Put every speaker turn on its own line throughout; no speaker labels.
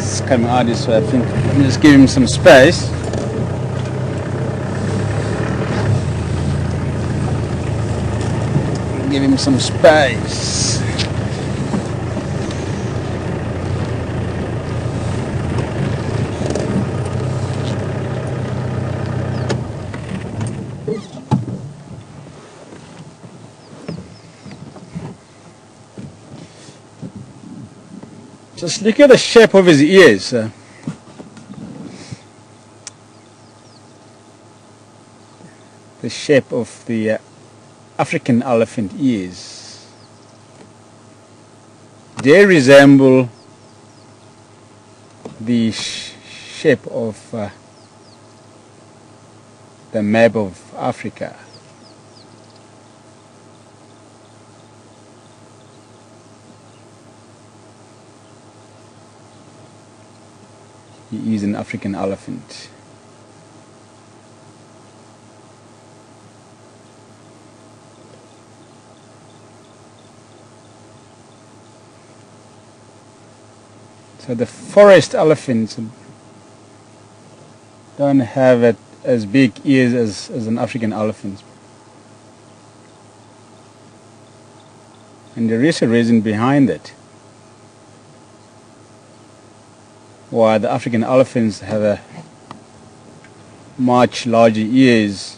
It's coming out this way. I think let me just give him some space. Give him some space. Just look at the shape of his ears. The shape of the African elephant ears. They resemble the shape of the map of Africa. He is an African elephant. So the forest elephants don't have as big ears as an African elephant. And there is a reason behind it. Why the African elephants have a much larger ears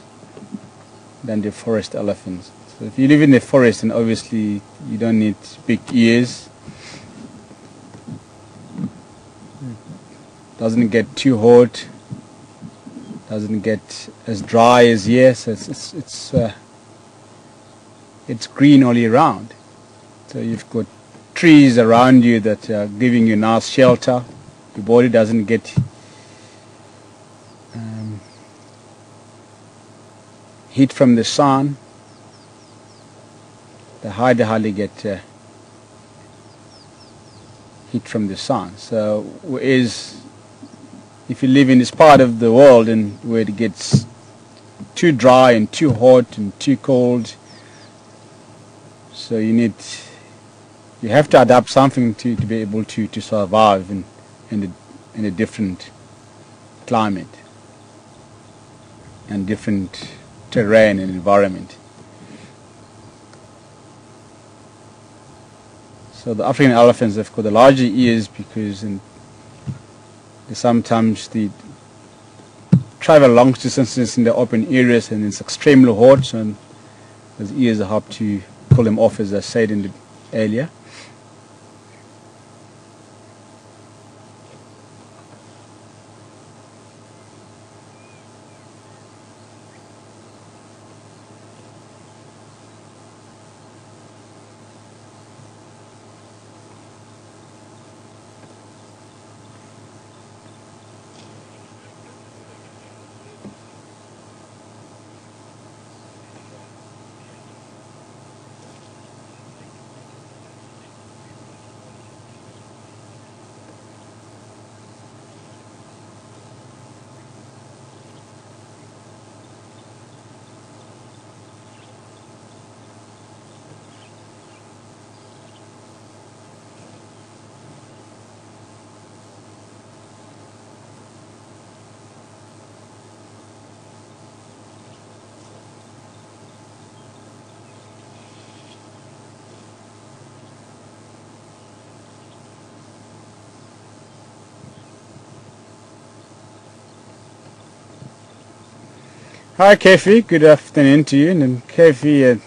than the forest elephants. So if you live in the forest, then obviously you don't need big ears. Doesn't get too hot, doesn't get as dry as here, so it's green all year round. So you've got trees around you that are giving you nice shelter. Your body doesn't get heat from the sun. They hardly get heat from the sun. So if you live in this part of the world and where it gets too dry and too hot and too cold, so you have to adapt something to be able to survive in a different climate and different terrain and environment. So the African elephants have got the larger ears because sometimes they travel long distances in the open areas and it's extremely hot, so those ears help to cool them off, as I said earlier. Hi Kefi, good afternoon to you. And Kefi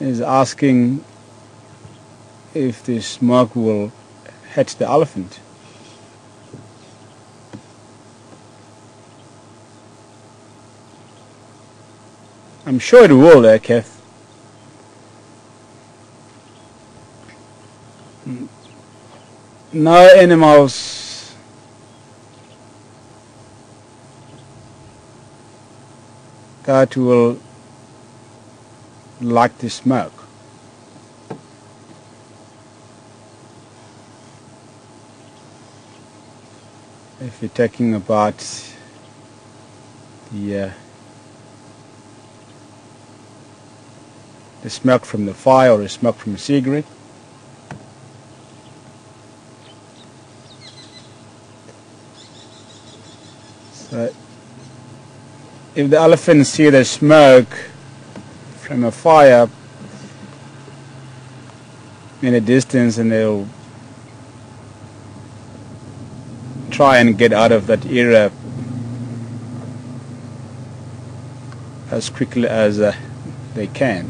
is asking if the smoke will hit the elephant. I'm sure it will, Kev. No animals that will like the smoke. If you're talking about the smoke from the fire or the smoke from a cigarette, So if the elephants see the smoke from a fire in a distance, and they'll try and get out of that area as quickly as they can.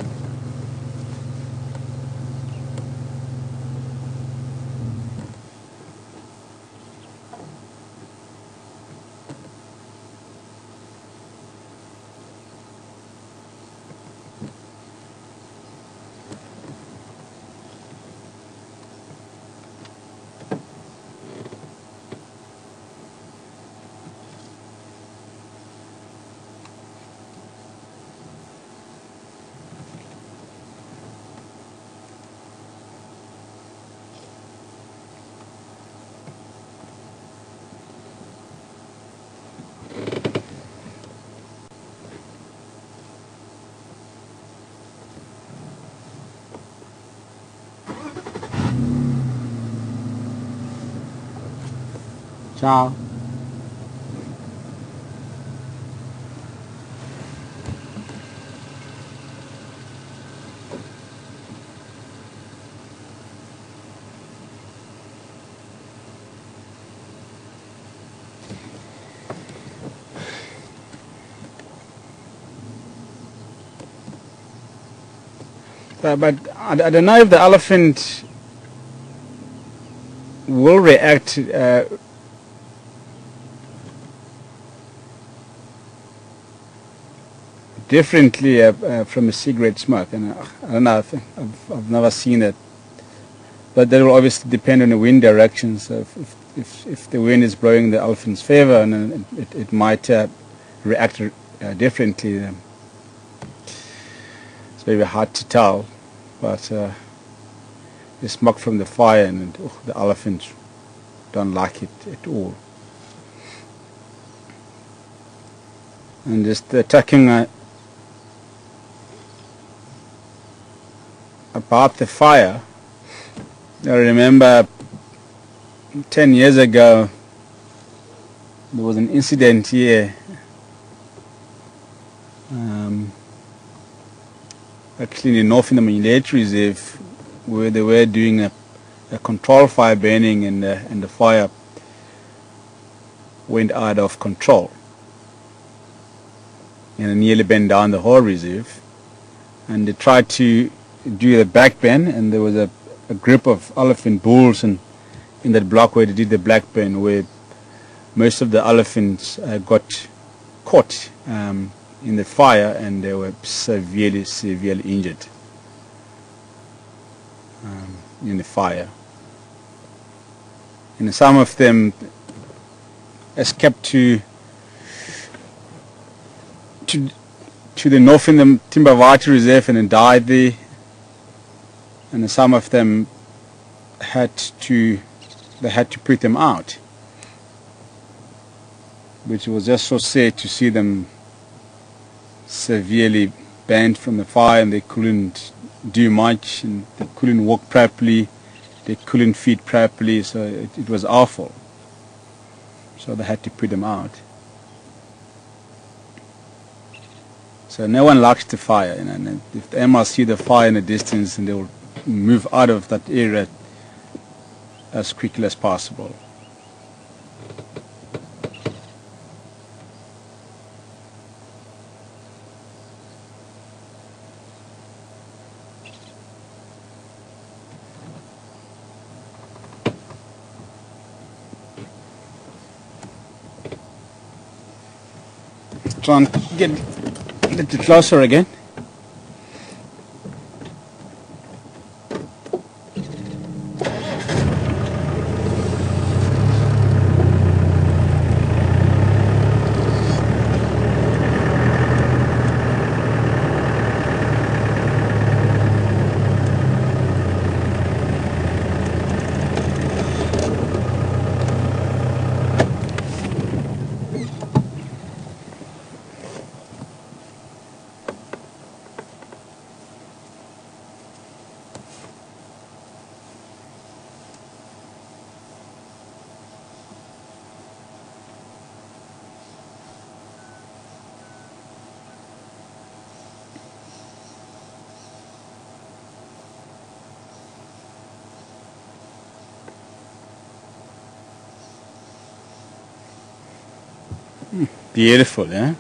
Ciao. But I don't know if the elephant will react differently from a cigarette smoke, and I don't know. I've never seen it, but that will obviously depend on the wind direction. So if the wind is blowing in the elephant's favor, and it might react differently. It's very hard to tell, but the smoke from the fire, and the elephants don't like it at all. And just attacking about the fire, I remember 10 years ago there was an incident here, actually in the North Namanyulethu Reserve, where they were doing a control fire burning, and the fire went out of control and nearly burned down the whole reserve. And they tried to do the back burn, and there was a group of elephant bulls in that block where they did the black burn, where most of the elephants got caught in the fire, and they were severely injured in the fire. And some of them escaped to the Northern Timbavati Reserve and then died there. And some of them had to put them out, which was just so sad to see them severely burned from the fire, and they couldn't do much, and they couldn't walk properly, they couldn't feed properly, so it was awful. So they had to put them out. So no one likes the fire, and if the animals see the fire in the distance, and they will move out of that area as quickly as possible. Try and get a little closer again. Beautiful, yeah?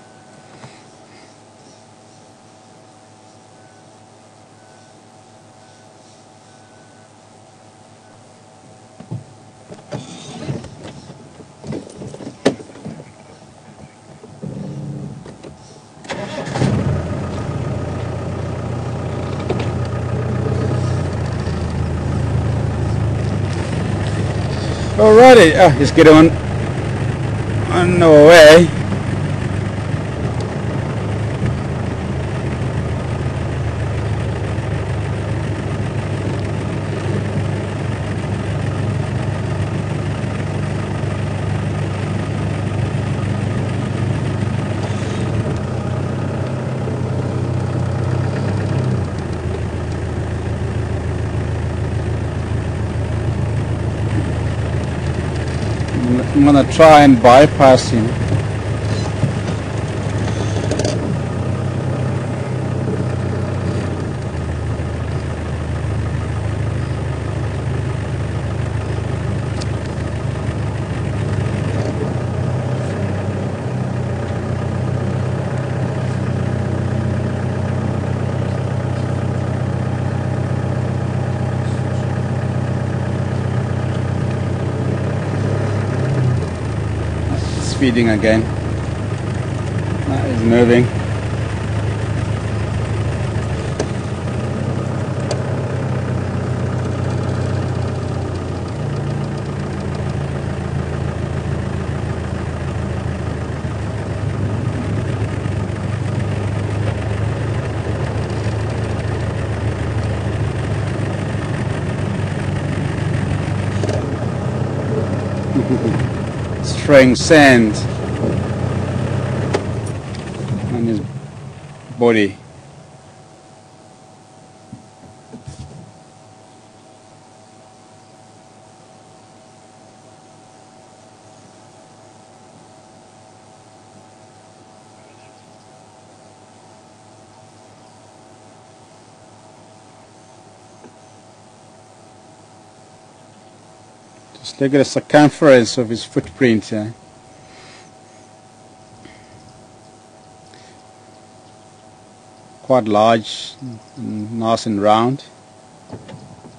Alrighty, let's get on our way. I'm gonna try and bypass him. Speeding again. That is moving. Throwing sand on his body. Just look at the circumference of his footprint here. Quite large, and nice and round.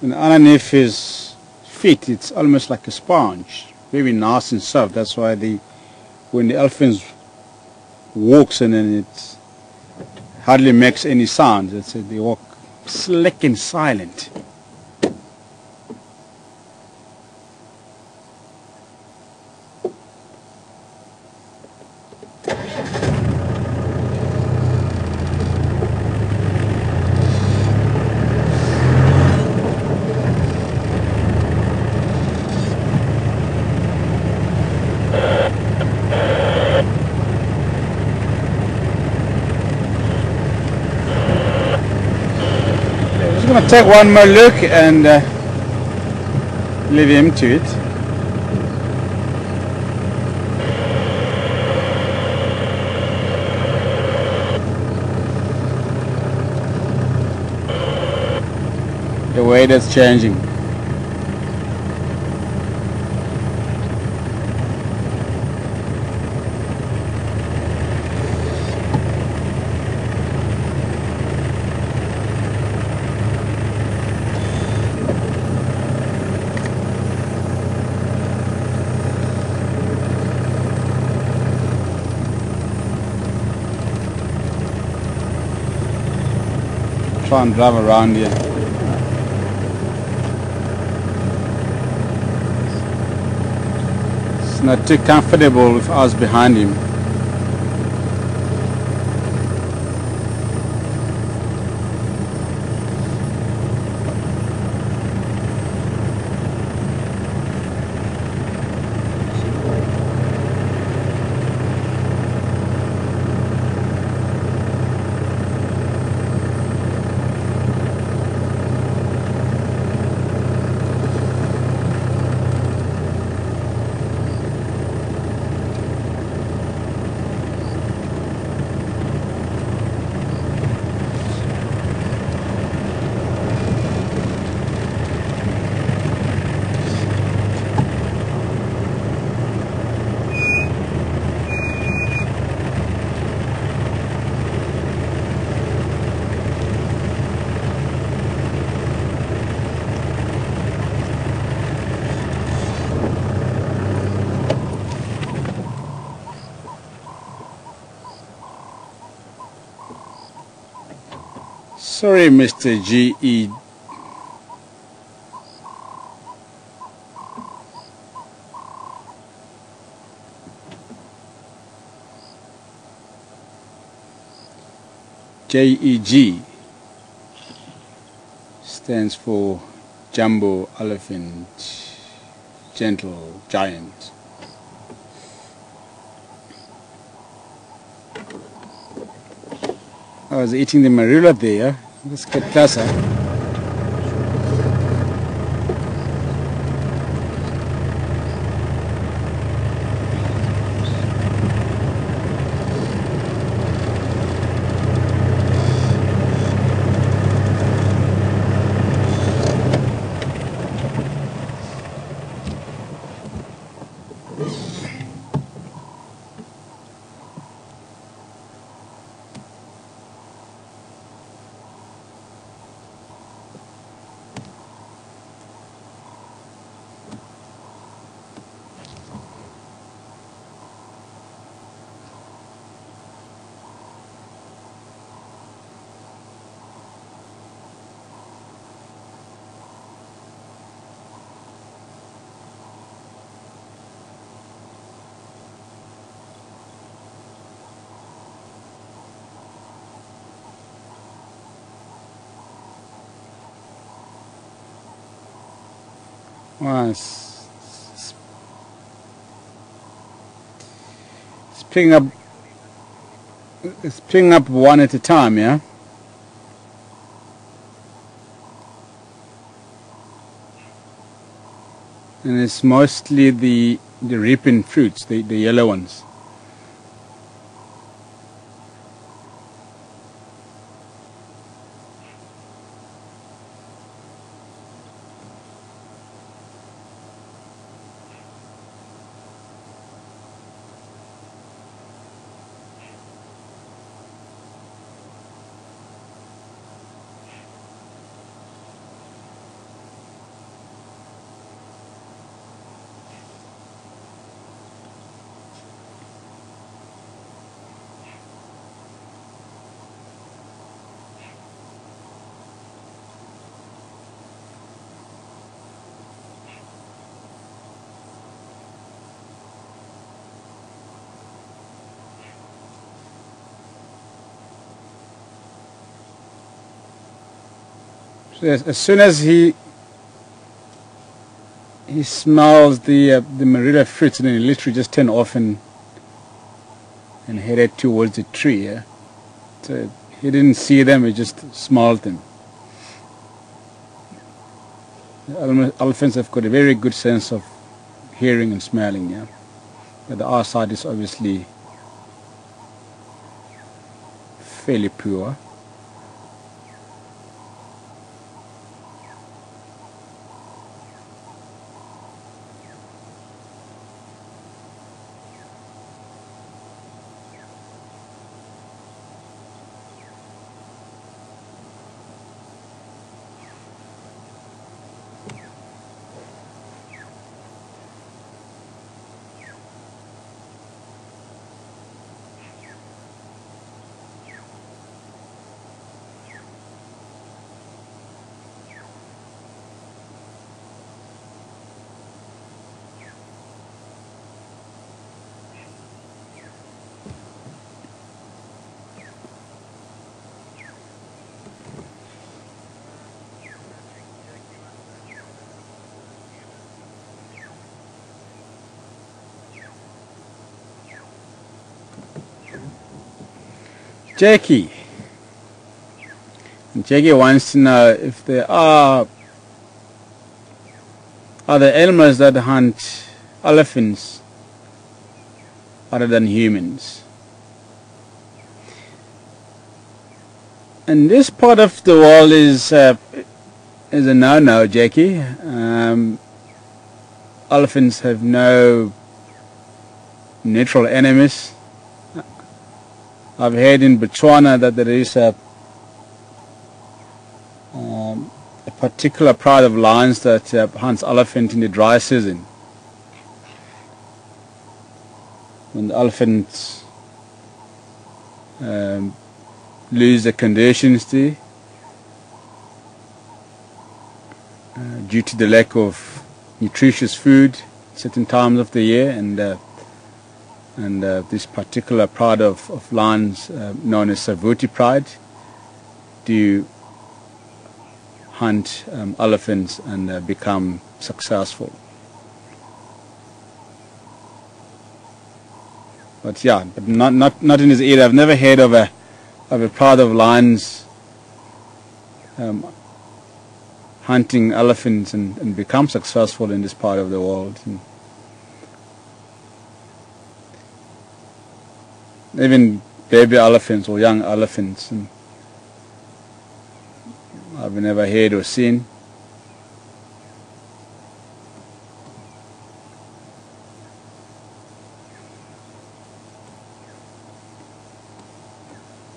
And underneath his feet, it's almost like a sponge, very nice and soft. That's why when the elephant walks in, and it hardly makes any sound. They walk slick and silent. I'm going to take one more look and leave him to it. The weather's changing. Try and drive around here. It's not too comfortable with us behind him. Sorry, Mr. G.E. JEG stands for Jumbo Elephant Gentle Giant. I was eating the marula there. Let's get closer. Wow, it's picking up. It's picking up one at a time, yeah. And it's mostly the ripened fruits, the yellow ones. So as soon as he smells the marula fruits, and then he literally just turned off and headed towards the tree. Yeah? So he didn't see them; he just smelled them. Elephants have got a very good sense of hearing and smelling. Yeah, but the eyesight is obviously fairly poor. Jackie wants to know if there are other animals that hunt elephants other than humans. And this part of the world is a no-no, Jackie. Elephants have no natural enemies. I've heard in Botswana that there is a particular pride of lions that hunts elephant in the dry season. When the elephants lose the conditions to, due to the lack of nutritious food certain times of the year, and this particular pride of lions, known as Savuti pride, do hunt elephants and become successful. But yeah, but not in this area. I've never heard of a pride of lions hunting elephants and become successful in this part of the world. And even baby elephants or young elephants, and I've never heard or seen.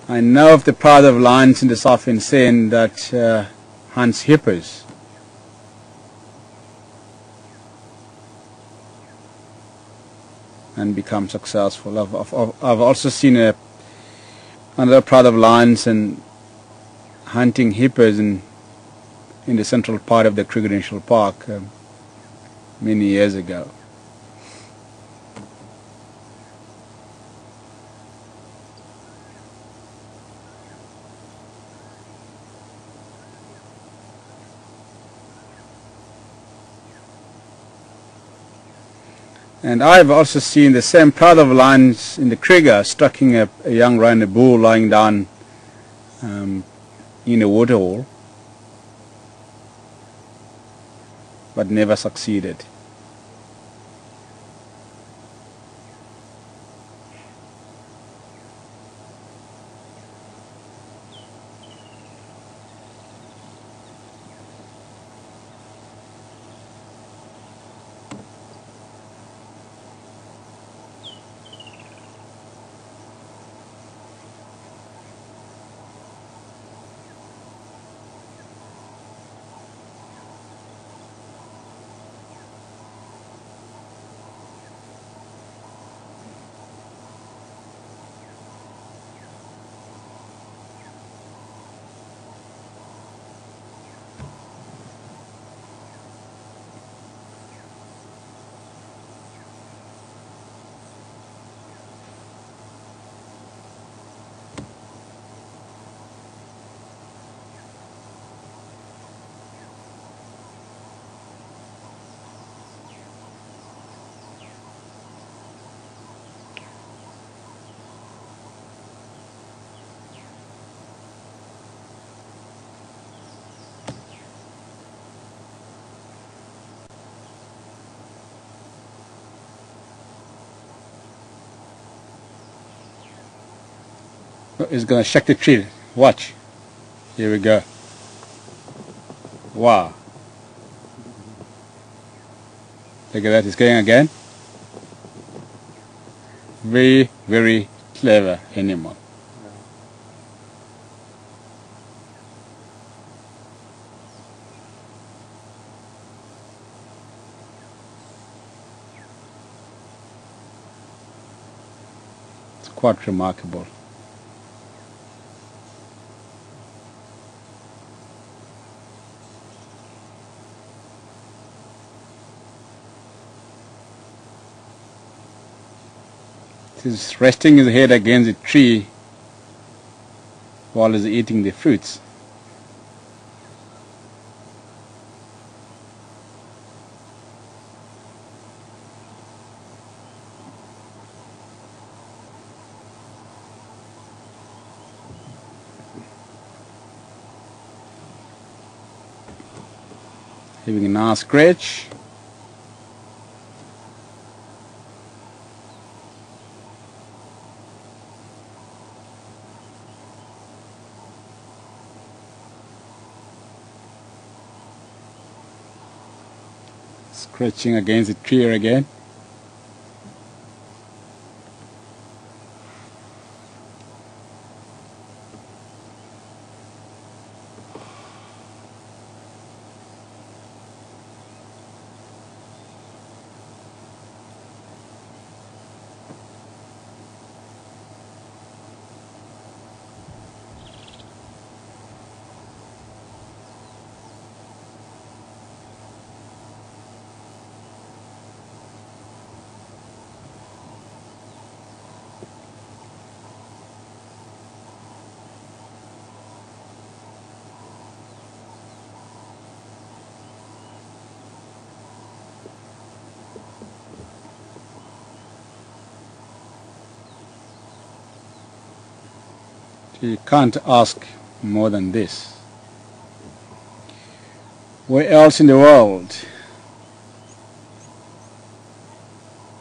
I know of the pride of lions in the Southern Sen that hunts hippos. And become successful. I've also seen another pride of lions and hunting hippos in the central part of the Kruger National Park many years ago. And I've also seen the same pride of lions in the Kruger striking a young rhino bull lying down in a waterhole, but never succeeded. It's going to shake the tree. Watch. Here we go. Wow. Look at that. It's going again. Very, very clever animal. It's quite remarkable. He's resting his head against the tree while he's eating the fruits. Having a nice scratch. Scratching against the tree again. You can't ask more than this. Where else in the world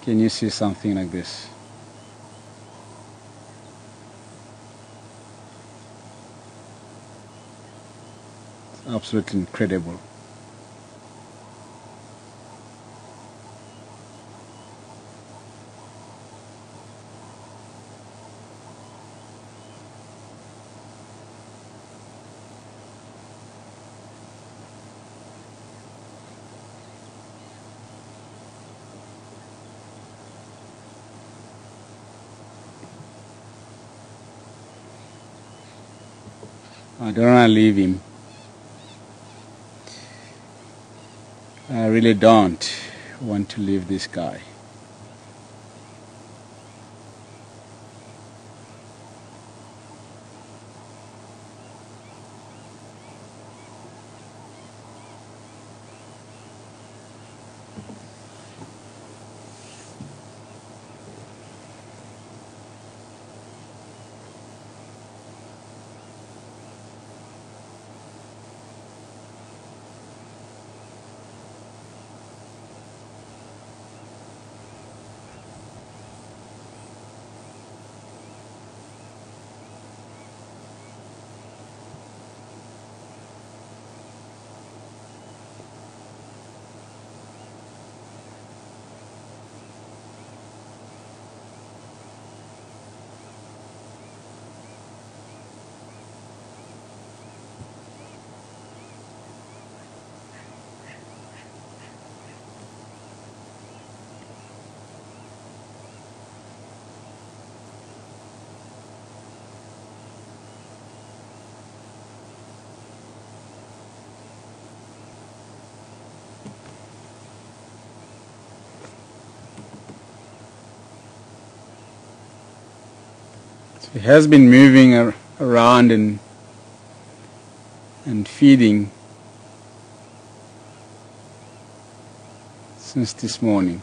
can you see something like this? It's absolutely incredible. I don't want to leave him. I really don't want to leave this guy. He has been moving around and feeding since this morning.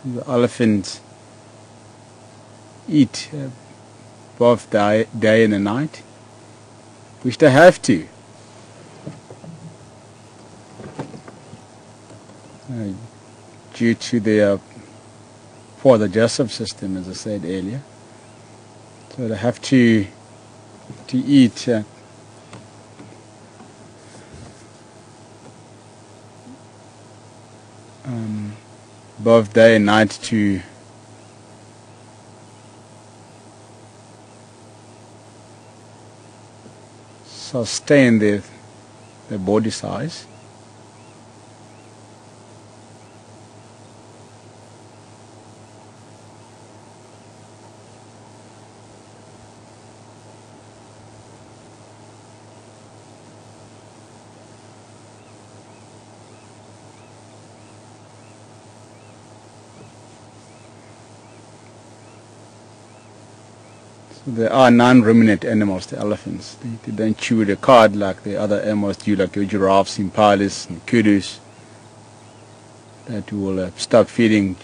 The elephants eat both day and night, which they have to. Due to their poor digestive system, as I said earlier. So they have to eat both day and night to sustain their body size. They are non-ruminant animals, the elephants. They don't chew the cud like the other animals do, like the giraffes, impalas, and kudus, that will stop feeding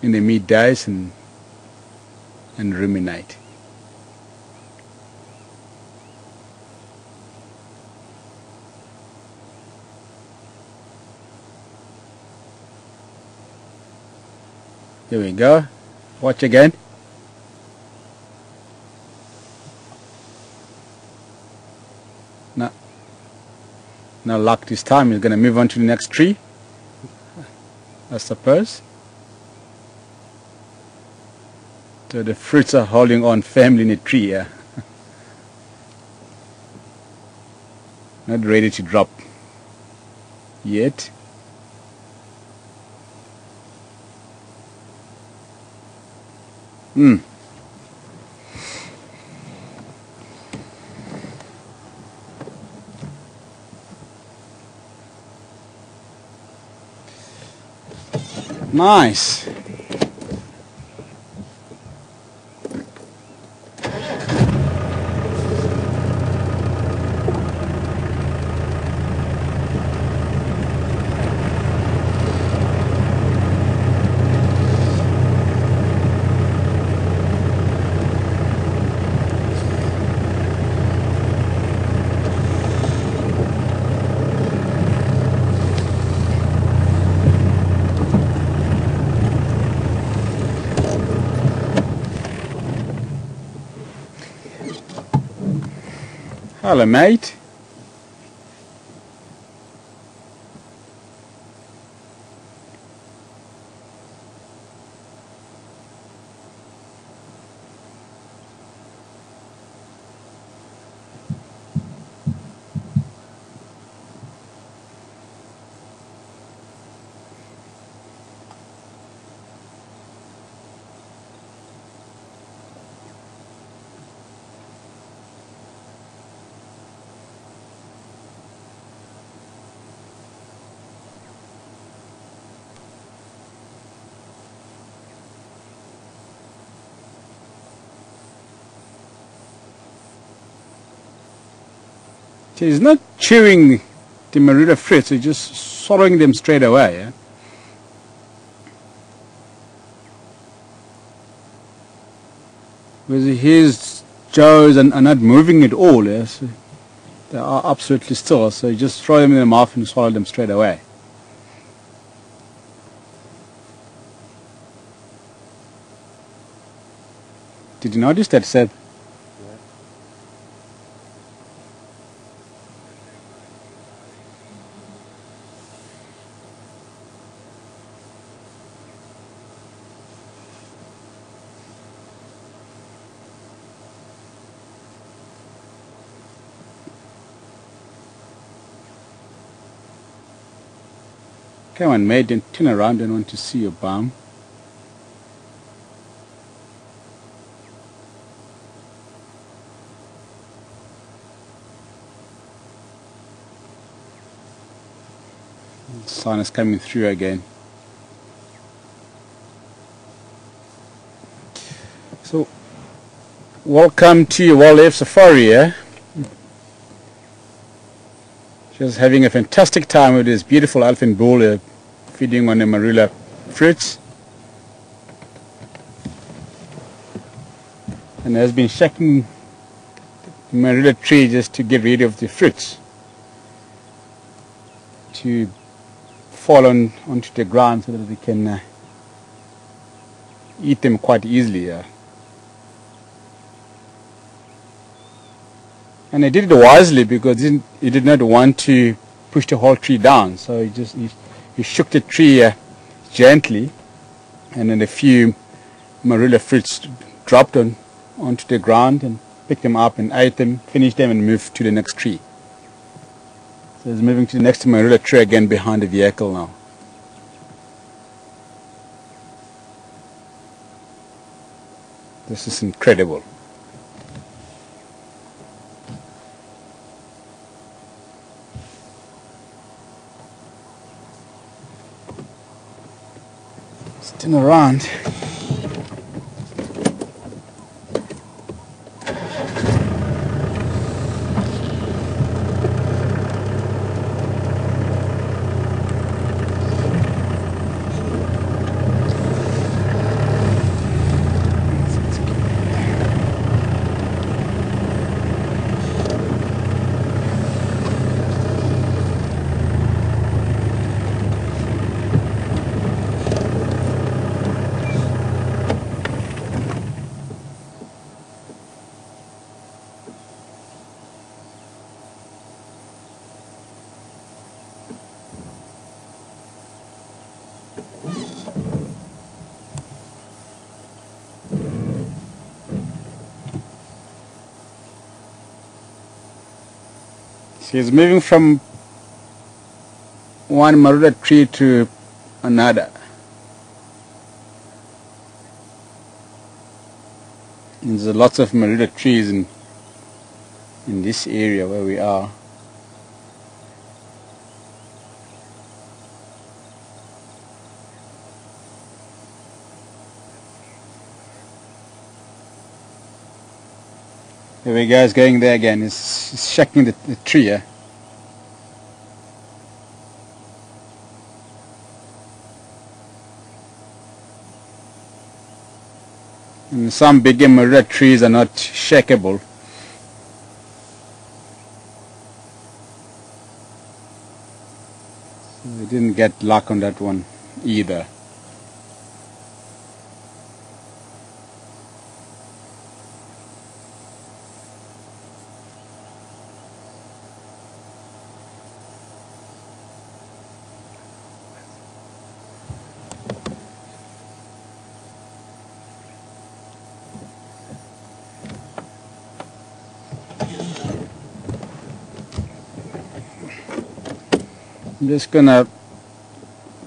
in the middays and ruminate. Here we go. Watch again. No luck this time. He's going to move on to the next tree, I suppose. So the fruits are holding on firmly in the tree. Yeah? Not ready to drop yet. Nice. Hello, mate. He's not chewing the marula fruits, he's just swallowing them straight away. Yeah? Whereas his jaws are not moving at all. Yeah? So they are absolutely still, so you just throw them in the mouth and swallow them straight away. Did you notice that, Seb? Come on, mate, and turn around and want to see your bum. The sun is coming through again. So, welcome to Wildlife Safari, eh? Just having a fantastic time with this beautiful elephant bull feeding on the marula fruits. And has been shaking the marula tree just to get rid of the fruits, to fall onto the ground so that they can eat them quite easily. And he did it wisely because he did not want to push the whole tree down. So he shook the tree gently, and then a few marula fruits dropped onto the ground, and picked them up and ate them, finished them, and moved to the next tree. So he's moving to the next marula tree again behind the vehicle now. This is incredible. Turn around. He's moving from one marula tree to another. And there's lots of marula trees in this area where we are. There we go, he's going there again. He's shaking the tree. And some bigger marula trees are not shakeable. So we didn't get luck on that one either. I'm just gonna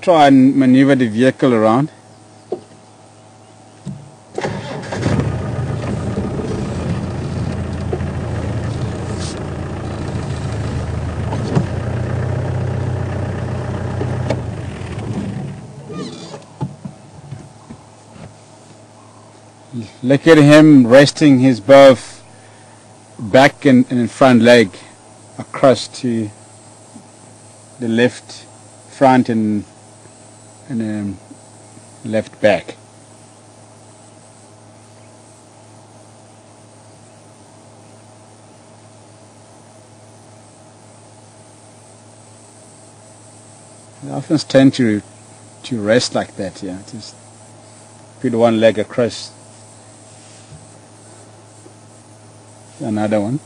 try and maneuver the vehicle around. Look at him resting his both back and front leg across to the left front and left back. Elephants tend to rest like that, yeah. Just put one leg across another one.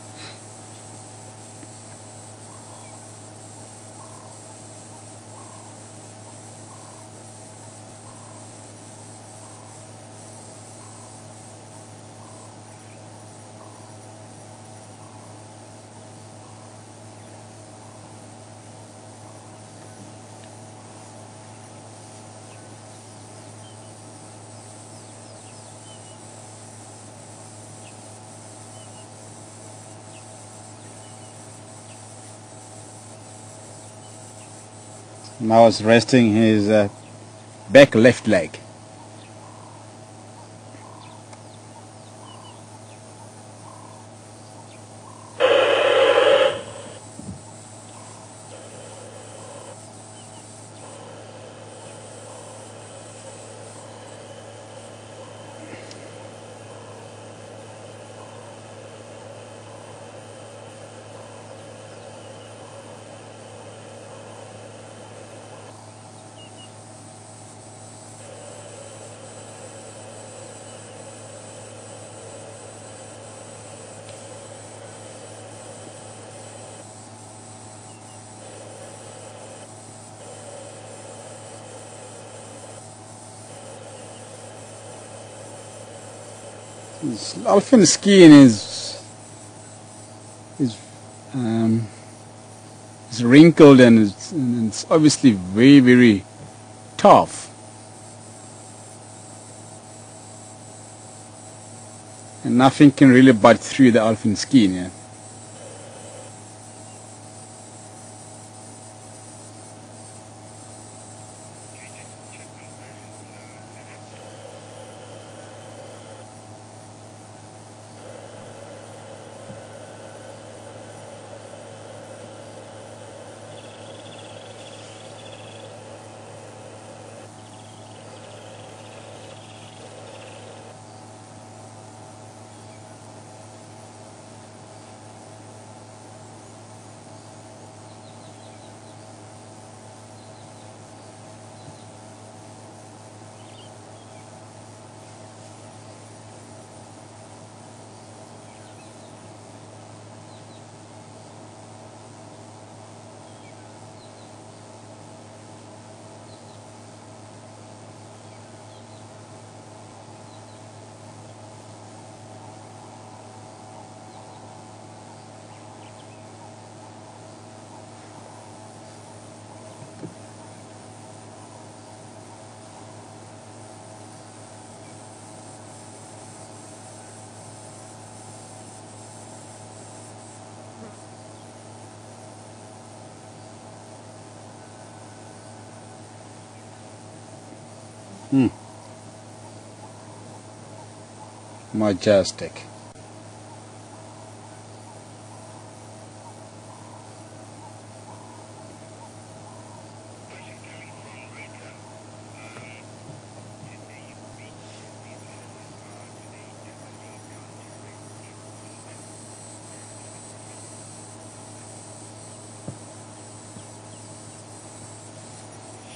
Now it's resting his back left leg. His elephant skin is wrinkled and it's obviously very, very tough. And nothing can really bite through the elephant skin, yeah. Majestic.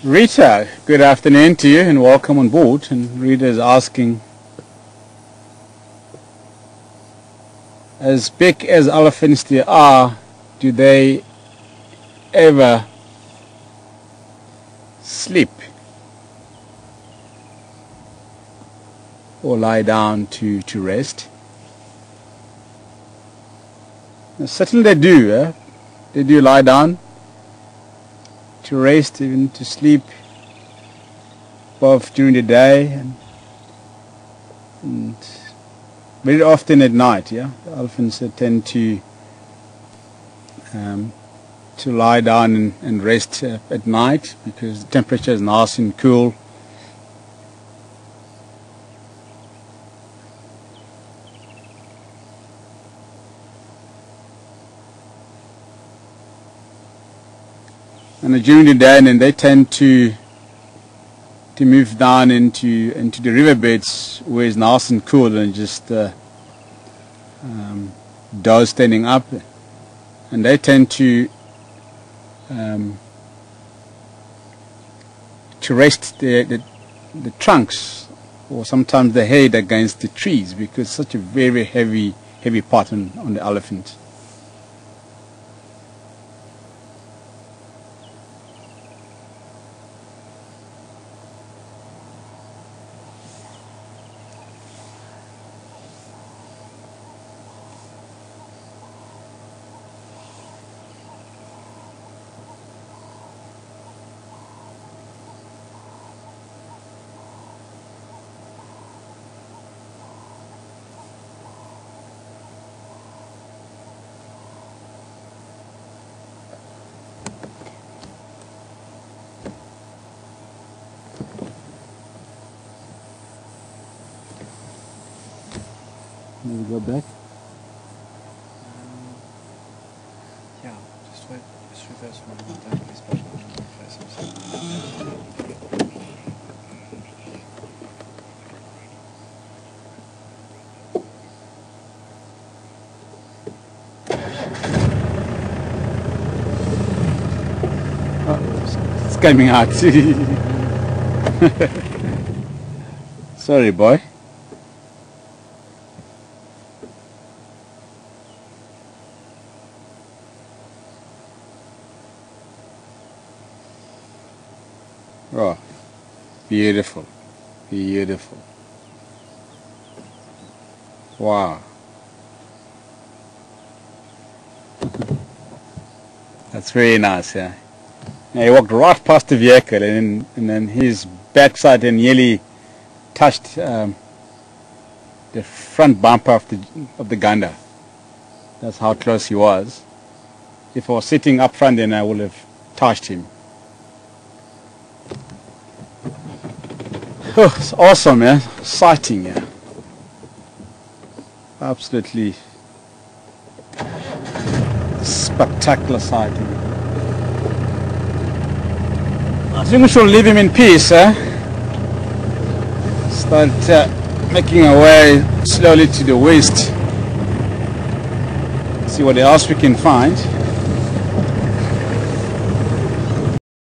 Rita, good afternoon to you and welcome on board. And Rita is asking, as big as elephants they are, do they ever sleep or lie down to rest? Now, certainly they do. They do lie down rest, even to sleep, both during the day and very often at night. Yeah, the elephants tend to lie down and rest at night because the temperature is nice and cool. And during the day, and then they tend to move down into the riverbeds where it's nice and cool, and just does standing up, and they tend to rest the trunks or sometimes the head against the trees because it's such a very heavy part on the elephant. Maybe go back.
Yeah, just wait. Just reverse one more time, please.
Oh, it's coming out. Sorry, boy. Oh, beautiful, beautiful. Wow. That's very nice, yeah. Now he walked right past the vehicle, and then his backside nearly touched the front bumper of the Ganda. That's how close he was. If I was sitting up front, then I would have touched him. Oh, it's awesome, yeah. Sighting, yeah. Absolutely spectacular sighting. I think we should leave him in peace, eh? Start making our way slowly to the west. See what else we can find.